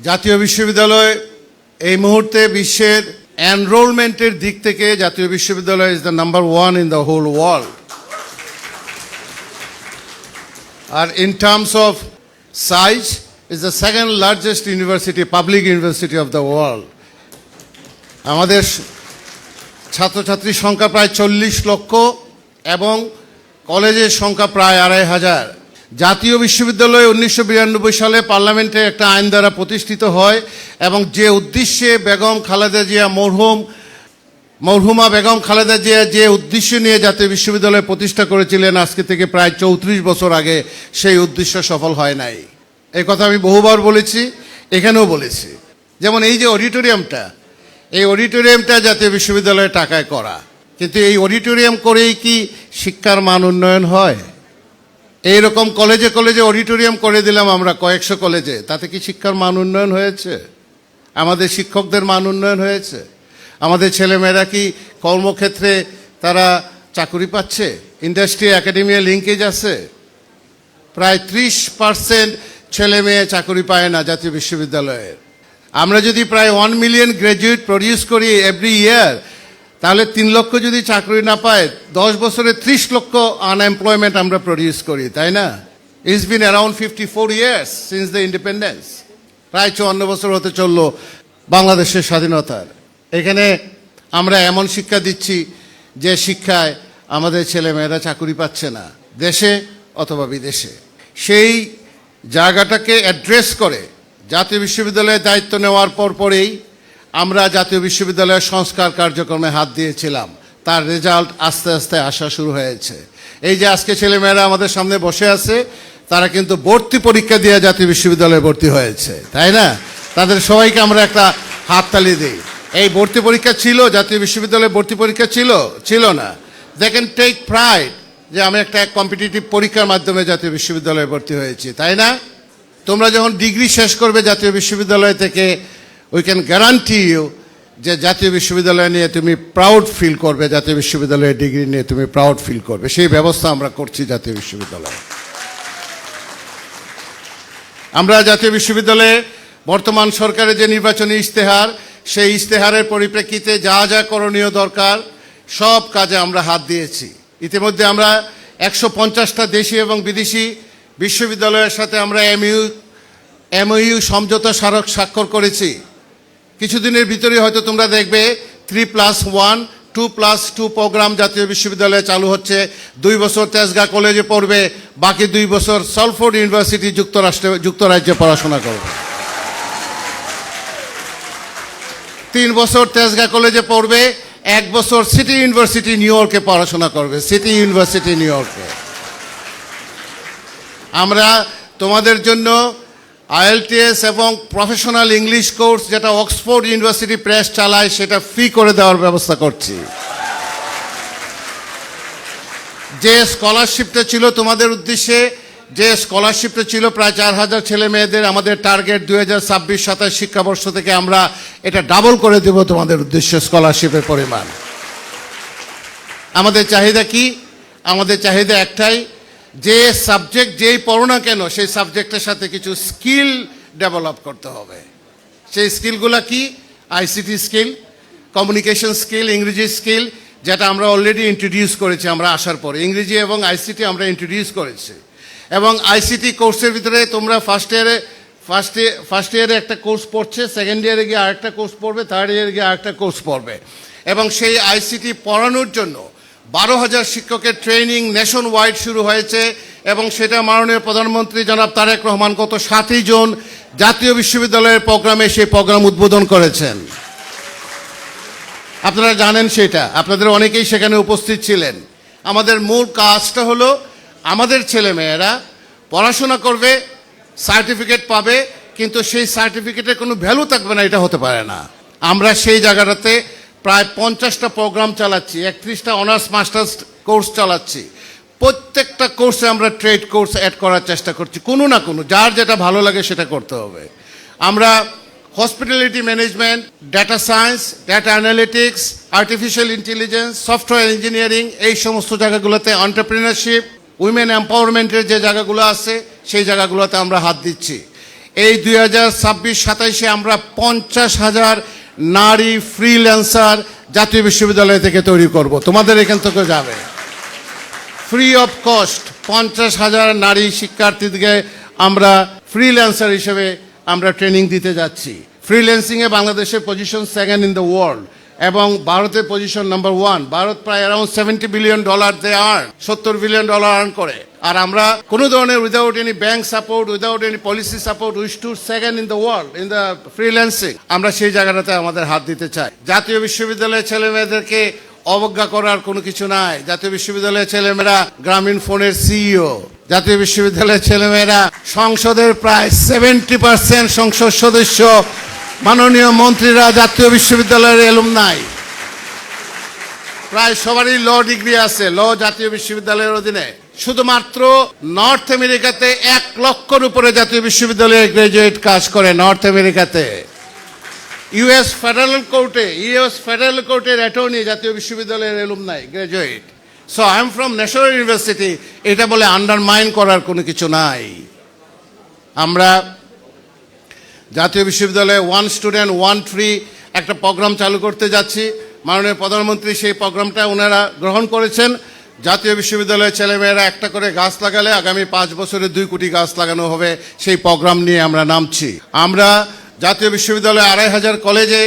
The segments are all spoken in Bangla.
জাতীয় বিশ্ববিদ্যালয় এই মুহূর্তে বিশ্বের এনরোলমেন্টের দিক থেকে জাতীয় বিশ্ববিদ্যালয় is the number 1 in the whole world. আর in terms of size is the second largest university, public university of the world. আমাদের ছাত্রছাত্রীর সংখ্যা প্রায় 40 লক্ষ এবং কলেজের সংখ্যা প্রায় 2,500। জাতীয় বিশ্ববিদ্যালয় 1992 সালে পার্লামেন্টে একটা আইন দ্বারা প্রতিষ্ঠিত হয় এবং যে উদ্দেশ্যে বেগম খালেদা জিয়া মরহুমা বেগম খালেদা জিয়া যে উদ্দেশ্য নিয়ে জাতীয় বিশ্ববিদ্যালয় প্রতিষ্ঠা করেছিলেন আজকে থেকে প্রায় 34 বছর আগে, সেই উদ্দেশ্য সফল হয় নাই। এই কথা আমি বহুবার বলেছি, এখানেও বলেছি। যেমন এই যে অডিটোরিয়ামটা, এই অডিটোরিয়ামটা জাতীয় বিশ্ববিদ্যালয়ের টাকায় করা, কিন্তু এই অডিটোরিয়াম করেই কি শিক্ষার মান উন্নয়ন হয়? এইরকম কলেজে কলেজে অডিটোরিয়াম করে দিলাম আমরা, কয়েকশো কলেজে, তাতে কি শিক্ষার মান উন্নয়ন হয়েছে? আমাদের শিক্ষকদের মান উন্নয়ন হয়েছে? আমাদের ছেলেমেয়েরা কি কর্মক্ষেত্রে তারা চাকুরি পাচ্ছে? ইন্ডাস্ট্রি একাডেমিয়া লিঙ্কেজ আছে? প্রায় 30% ছেলে মেয়ে চাকুরি পায় না জাতীয় বিশ্ববিদ্যালয়ের। আমরা যদি প্রায় 1 মিলিয়ন গ্র্যাজুয়েট প্রডিউস করি এভরি ইয়ার, তাহলে 3 লক্ষ যদি চাকরি না পায়, 10 বছরে 30 লক্ষ আনএমপ্লয়মেন্ট আমরা প্রডিউস করি, তাই না? It's been around 54 years since the independence. প্রায় 54 বছর হতে চললো বাংলাদেশের স্বাধীনতার। এখানে আমরা এমন শিক্ষা দিচ্ছি যে শিক্ষায় আমাদের ছেলেমেয়েরা চাকুরি পাচ্ছে না, দেশে অথবা বিদেশে। সেই জায়গাটাকে অ্যাড্রেস করে জাতীয় বিশ্ববিদ্যালয়ের দায়িত্ব নেওয়ার পরেই আমরা জাতীয় বিশ্ববিদ্যালয়ের সংস্কার কার্যক্রমে হাত দিয়েছিলাম। তার রেজাল্ট আস্তে আস্তে আসা শুরু হয়েছে। এই যে আজকে ছেলেমেয়েরা আমাদের সামনে বসে আছে, তারা কিন্তু ভর্তি পরীক্ষা দিয়ে জাতীয় বিশ্ববিদ্যালয়ে ভর্তি হয়েছে, তাই না? তাদের সবাইকে আমরা একটা হাততালি দিই। এই ভর্তি পরীক্ষা ছিল, জাতীয় বিশ্ববিদ্যালয়ে ভর্তি পরীক্ষা ছিল না। দে ক্যান টেক প্রাইড যে আমি একটা কম্পিটিটিভ পরীক্ষার মাধ্যমে জাতীয় বিশ্ববিদ্যালয়ে ভর্তি হয়েছি, তাই না? তোমরা যখন ডিগ্রি শেষ করবে জাতীয় বিশ্ববিদ্যালয় থেকে, উই ক্যান গ্যারান্টি ইউ যে জাতীয় বিশ্ববিদ্যালয় নিয়ে তুমি প্রাউড ফিল করবে, জাতীয় বিশ্ববিদ্যালয়ের ডিগ্রি নিয়ে তুমি প্রাউড ফিল করবে। সেই ব্যবস্থা আমরা করছি জাতীয় বিশ্ববিদ্যালয়ে। আমরা জাতীয় বিশ্ববিদ্যালয়ে বর্তমান সরকারের যে নির্বাচনী ইশতেহার, সেই ইশতেহারের পরিপ্রেক্ষিতে যা যা করণীয় দরকার সব কাজে আমরা হাত দিয়েছি। ইতিমধ্যে আমরা 150টা দেশি এবং বিদেশি বিশ্ববিদ্যালয়ের সাথে আমরা এমওইউ সমঝোতা স্মারক স্বাক্ষর করেছি। কিছুদিনের ভিতরে হয়তো তোমরা দেখবে 3+1, 2+2 প্রোগ্রাম জাতীয় বিশ্ববিদ্যালয়ে চালু হচ্ছে। 2 বছর তেজগাঁ কলেজে পড়বে, বাকি 2 বছর সালফোর্ড ইউনিভার্সিটি যুক্তরাজ্যে পড়াশোনা করবে। 3 বছর তেজগাঁ কলেজে পড়বে, 1 বছর সিটি ইউনিভার্সিটি নিউ ইয়র্কে পড়াশোনা করবে, সিটি ইউনিভার্সিটি নিউ ইয়র্কে। আমরা তোমাদের জন্য IELTS এবং প্রফেশনাল ইংলিশ কোর্স, যেটা অক্সফোর্ড ইউনিভার্সিটি প্রেস চালায়, সেটা ফ্রি করে দেওয়ার ব্যবস্থা করছি। যে স্কলারশিপটা ছিল তোমাদের উদ্দেশ্যে, যে স্কলারশিপটা ছিল প্রায় 4,000 ছেলে মেয়েদের, আমাদের টার্গেট 2026-27 শিক্ষাবর্ষ থেকে আমরা এটা ডাবল করে দেব তোমাদের উদ্দেশ্যে স্কলারশিপের পরিমাণ। আমাদের চাহিদা কি? আমাদের চাহিদা একটাই, যে সাবজেক্ট যেই পড়ো না কেন, সেই সাবজেক্টের সাথে কিছু স্কিল ডেভেলপ করতে হবে। সেই স্কিলগুলো কি? ICT স্কিল, কমিউনিকেশন স্কিল, ইংরেজি স্কিল, যেটা আমরা অলরেডি ইন্ট্রোডিউস করেছি। আমরা আসার পরে ইংরেজি এবং ICT আমরা ইন্ট্রোডিউস করেছি। এবং ICT কোর্সের ভিতরে তোমরা ফার্স্ট ইয়ারে একটা কোর্স পড়ছে, সেকেন্ড ইয়ারে গিয়ে আরেকটা কোর্স পড়বে, থার্ড ইয়ারে গিয়ে আরেকটা কোর্স পড়বে। এবং সেই ICT পড়ানোর জন্য 12,000 শিক্ষকের ট্রেনিং নেশন ওয়াইড শুরু হয়েছে এবং সেটা মাননীয় প্রধানমন্ত্রী জনাব তারেক রহমান গত 7ই জুন জাতীয় বিশ্ববিদ্যালয়ের প্রোগ্রামে সেই প্রোগ্রাম উদ্বোধন করেছেন। আপনারা জানেন সেটা, আপনাদের অনেকেই সেখানে উপস্থিত ছিলেন। আমাদের মূল কাজটা হলো আমাদের ছেলেমেয়েরা পড়াশোনা করবে, সার্টিফিকেট পাবে, কিন্তু সেই সার্টিফিকেটের কোনো ভ্যালু থাকবে না, এটা হতে পারে না। আমরা সেই জায়গাটাতে প্রায় 50টা প্রোগ্রাম চালাচ্ছি, 31টা অনার্স মাস্টার্স কোর্স চালাচ্ছি। প্রত্যেকটা কোর্সে আমরা ট্রেড কোর্স অ্যাড করার চেষ্টা করছি, কোনো না কোনো, যার যেটা ভালো লাগে সেটা করতে হবে। আমরা hospitality management, data science, data analytics, artificial intelligence, software engineering, এই সমস্ত জায়গাগুলোতে এন্টারপ্রেনারশিপ, উইমেন এম্পাওয়ারমেন্টের যে জায়গাগুলো আছে সেই জায়গাগুলোতে আমরা হাত দিচ্ছি। এই 2026-27-এ আমরা 50,000 নারী ফ্রিল্যান্সার জাতীয় বিশ্ববিদ্যালয় থেকে তৈরি করব, তোমাদের এখান থেকে যাবে ফ্রি অফ কস্ট। 50,000 নারী শিক্ষার্থীদেরকে আমরা ফ্রিল্যান্সার হিসেবে আমরা ট্রেনিং দিতে যাচ্ছি। ফ্রিল্যান্সিংয়ে বাংলাদেশের position second in the world এবং ভারতের পজিশন নাম্বার 1। ভারত প্রায় around $70 billion they earn, $70 billion earn করে। আর আমরা কোনো ধরনের without any bank support, without any policy support, we stood second in the world in the freelancing. আমরা সেই জায়গাটাতে আমাদের হাত দিতে চাই। জাতীয় বিশ্ববিদ্যালয়ের ছেলে মেয়েদেরকে অবজ্ঞা করার কোনো কিছু নাই। জাতীয় বিশ্ববিদ্যালয়ের ছেলেমেয়েরা গ্রামীণ ফোনের সিইও। জাতীয় বিশ্ববিদ্যালয়ের ছেলেমেয়েরা সংসদের প্রায় 70% সংসদ সদস্য, মাননীয় মন্ত্রীরা জাতীয় বিশ্ববিদ্যালয়ের এলুমনাই। প্রায় সবারই ল ডিগ্রি আছে, ল জাতীয় বিশ্ববিদ্যালয়ের অধীনে। শুধুমাত্র নর্থ আমেরিকাতে 1 লক্ষর উপরে জাতীয় বিশ্ববিদ্যালয়ে গ্রাজুয়েট কাজ করে নর্থ আমেরিকাতে। ইউএস ফেডারেল কোর্টের অ্যাটর্নি জাতীয় বিশ্ববিদ্যালয়ের alumni graduate. So I am from national university, এটা বলে আন্ডারমাইন করার কোনো কিছু নাই। আমরা জাতীয় বিশ্ববিদ্যালয়ে 1 স্টুডেন্ট 1 ট্রি একটা প্রোগ্রাম চালু করতে যাচ্ছি। মাননীয় প্রধানমন্ত্রী সেই প্রোগ্রামটা ওনারা গ্রহণ করেছেন। জাতীয় বিশ্ববিদ্যালয়ের ছেলেমেয়েরা একটা করে গাছ লাগালে আগামী 5 বছরে 2 কোটি গাছ লাগানো হবে, সেই প্রোগ্রাম নিয়ে আমরা নামছি। আমরা জাতীয় বিশ্ববিদ্যালয়ে 2,500 কলেজে,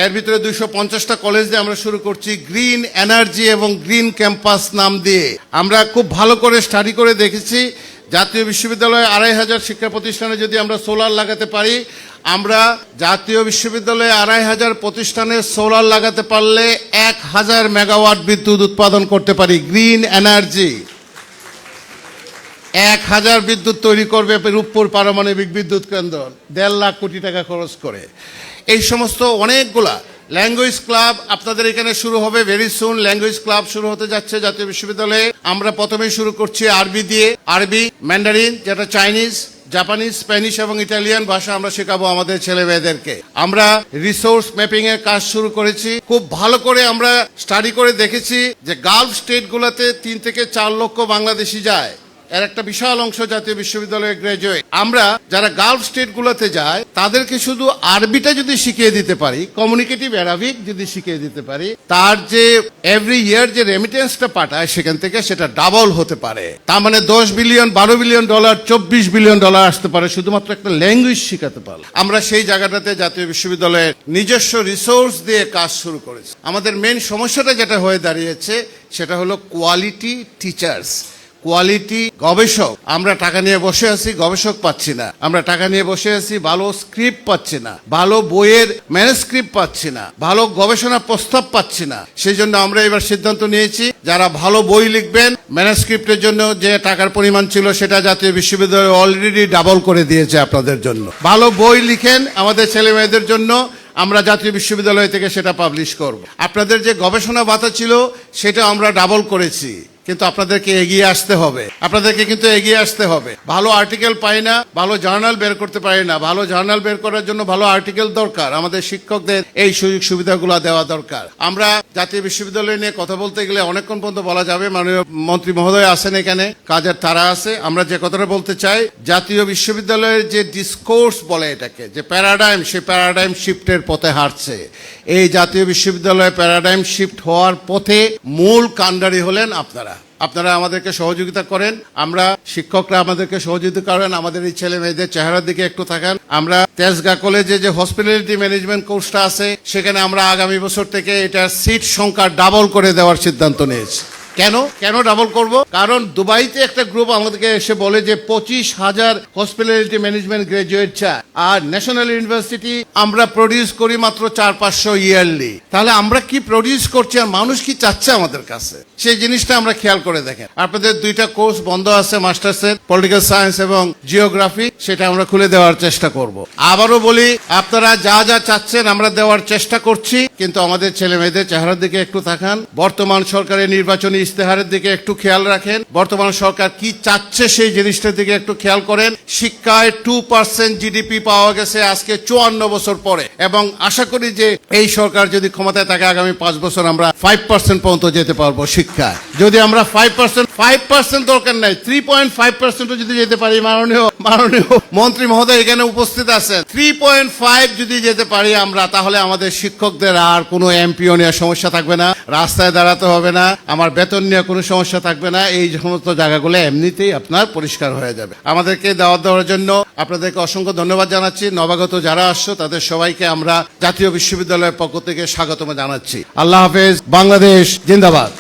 এর ভিতরে 250টা কলেজ দিয়ে আমরা শুরু করছি গ্রিন এনার্জি এবং গ্রিন ক্যাম্পাস নাম দিয়ে। আমরা খুব ভালো করে স্টাডি করে দেখেছি জাতীয় বিশ্ববিদ্যালয়ে 2,500 শিক্ষা প্রতিষ্ঠানে যদি আমরা সোলার লাগাতে পারি, আমরা জাতীয় বিশ্ববিদ্যালয়ে 2,500 প্রতিষ্ঠানে সোলার লাগাতে পারলে 1,000 মেগাওয়াট বিদ্যুৎ উৎপাদন করতে পারি। গ্রিন এনার্জি 1,000 বিদ্যুৎ তৈরি করবে রূপপুর পারমাণবিক বিদ্যুৎ কেন্দ্র 1.5 লাখ কোটি টাকা খরচ করে। এই সমস্ত অনেকগুলা ল্যাঙ্গুয়েজ ক্লাব আপনাদের এখানে শুরু হবে ভেরি সুন। ল্যাঙ্গুয়েজ ক্লাব শুরু হতে যাচ্ছে জাতীয় বিশ্ববিদ্যালয়ে। আমরা প্রথমেই শুরু করছি আরবি দিয়ে। আরবি, ম্যান্ডারিন যেটা চাইনিজ, জাপানিজ, স্প্যানিশ এবং ইটালিয়ান ভাষা আমরা শেখাবো আমাদের ছেলে মেয়েদেরকে। আমরা রিসোর্স ম্যাপিং এর কাজ শুরু করেছি। খুব ভালো করে আমরা স্টাডি করে দেখেছি যে গালফ স্টেটগুলোতে 3 থেকে 4 লক্ষ বাংলাদেশি যায়, এর একটা বিশাল অংশ জাতীয় বিশ্ববিদ্যালয়ের গ্রাজুয়েট। আমরা যারা গালফ স্টেটগুলোতে যায় তাদেরকে শুধু আরবিটা যদি শিখিয়ে দিতে পারি, কমিউনিকেটিভ অ্যারাবিক যদি শিখিয়ে দিতে পারি, তার যে এভরি ইয়ার যে রেমিটেন্সটা পাঠায় সেখান থেকে সেটা ডাবল হতে পারে। তার মানে $10 বিলিয়ন, $12 বিলিয়ন, $24 বিলিয়ন আসতে পারে শুধুমাত্র একটা ল্যাঙ্গুয়েজ শিখাতে পারলে। আমরা সেই জায়গাটাতে জাতীয় বিশ্ববিদ্যালয়ের নিজস্ব রিসোর্স দিয়ে কাজ শুরু করেছি। আমাদের মেন সমস্যাটা যেটা হয়ে দাঁড়িয়েছে সেটা হলো কোয়ালিটি টিচার্স, কোয়ালিটি গবেষক। আমরা টাকা নিয়ে বসে আছি, গবেষক পাচ্ছি না। আমরা টাকা নিয়ে বসে আছি, ভালো স্ক্রিপ্ট পাচ্ছি না, ভালো বইয়ের ম্যানুস্ক্রিপ্ট পাচ্ছি না, ভালো গবেষণা প্রস্তাব পাচ্ছি না। সেই জন্য আমরা এবার সিদ্ধান্ত নিয়েছি যারা ভালো বই লিখবেন, ম্যানুস্ক্রিপ্টের জন্য যে টাকার পরিমাণ ছিল সেটা জাতীয় বিশ্ববিদ্যালয় অলরেডি ডাবল করে দিয়েছে আপনাদের জন্য। ভালো বই লিখেন আমাদের ছেলে মেয়েদের জন্য, আমরা জাতীয় বিশ্ববিদ্যালয় থেকে সেটা পাবলিশ করব। আপনাদের যে গবেষণা ভাতা ছিল সেটা আমরা ডাবল করেছি, কিন্তু আপনাদেরকে এগিয়ে আসতে হবে। আপনাদেরকে কিন্তু এগিয়ে আসতে হবে। ভালো আর্টিকেল পাই না, ভালো জার্নাল বের করতে পারি না। ভালো জার্নাল বের করার জন্য ভালো আর্টিকেল দরকার। আমাদের শিক্ষকদের এই সুযোগ সুবিধাগুলো দেওয়া দরকার। আমরা জাতীয় বিশ্ববিদ্যালয় নিয়ে কথা বলতে গেলে অনেকক্ষণ পর্যন্ত বলা যাবে। মাননীয় মন্ত্রী মহোদয় আছেন এখানে, কাজের তারা আছে। আমরা যে কথাটা বলতে চাই, জাতীয় বিশ্ববিদ্যালয়ের যে ডিসকোর্স বলে এটাকে, যে প্যারাডাইম, সেই প্যারাডাইম শিফটের পথে হাঁটছে। এই জাতীয় বিশ্ববিদ্যালয়ে প্যারাডাইম শিফট হওয়ার পথে মূল কাণ্ডারি হলেন আপনারা। আপনারা আমাদেরকে সহযোগিতা করেন, আমরা শিক্ষকরা আমাদেরকে সহযোগিতা করেন। আমাদের এই ছেলে মেয়েদের চেহারার দিকে একটু তাকান। আমরা তেজগাঁ কলেজে যে হসপিটালিটি ম্যানেজমেন্ট কোর্সটা আছে সেখানে আমরা আগামী বছর থেকে এটার সিট সংখ্যা ডাবল করে দেওয়ার সিদ্ধান্ত নিয়েছি। কেন ডাবল করব? কারণ দুবাইতে একটা গ্রুপ আমাদেরকে এসে বলে যে 25,000 হসপিটালিটি ম্যানেজমেন্ট গ্রাজুয়েট চায়, আর ন্যাশনাল ইউনিভার্সিটি আমরা প্রডিউস করি মাত্র 400-500 ইয়ারলি। তাহলে আমরা কি প্রডিউস করছি আর মানুষ কি চাচ্ছে আমাদের কাছে, সেই জিনিসটা আমরা খেয়াল করে দেখেন। আপনাদের 2টা কোর্স বন্ধ আছে মাস্টার্সের, পলিটিক্যাল সায়েন্স এবং জিওগ্রাফি, সেটা আমরা খুলে দেওয়ার চেষ্টা করব। আবারও বলি, আপনারা যা যা চাচ্ছেন আমরা দেওয়ার চেষ্টা করছি, কিন্তু আমাদের ছেলে মেয়েদের চেহারার দিকে একটু তাকান। বর্তমান সরকারের নির্বাচনী ইশতেহারের দিকে একটু খেয়াল রাখেন, বর্তমান সরকার কি চাচ্ছে সেই জিনিসটার দিকে একটু খেয়াল করেন। শিক্ষায় 2% জিডিপি পাওয়া গেছে আজকে 54 বছর পরে, এবং আশা করি যে এই সরকার যদি ক্ষমতায় থাকে আগামী 5 বছর আমরা 5% পর্যন্ত যেতে পারবো শিক্ষায়। যদি আমরা 5% দরকার নাই, 3.5% যদি যেতে পারি, মাননীয় মন্ত্রী মহোদয় এখানে উপস্থিত আছেন, 3.5 যদি যেতে পারি আমরা, তাহলে আমাদের শিক্ষকদের আর কোনো এমপিও নিয়ে সমস্যা থাকবে না, রাস্তায় দাঁড়াতে হবে না, আমার বেতন নিয়ে কোনো সমস্যা থাকবে না। এই সমস্ত জায়গাগুলো এমনিতেই আপনার পরিষ্কার হয়ে যাবে। আমাদেরকে দাওয়াত দেওয়ার জন্য আপনাদেরকে অসংখ্য ধন্যবাদ জানাচ্ছি। নবাগত যারা আসছো তাদের সবাইকে আমরা জাতীয় বিশ্ববিদ্যালয়ের পক্ষ থেকে স্বাগতম জানাচ্ছি। আল্লাহ হাফেজ। বাংলাদেশ জিন্দাবাদ।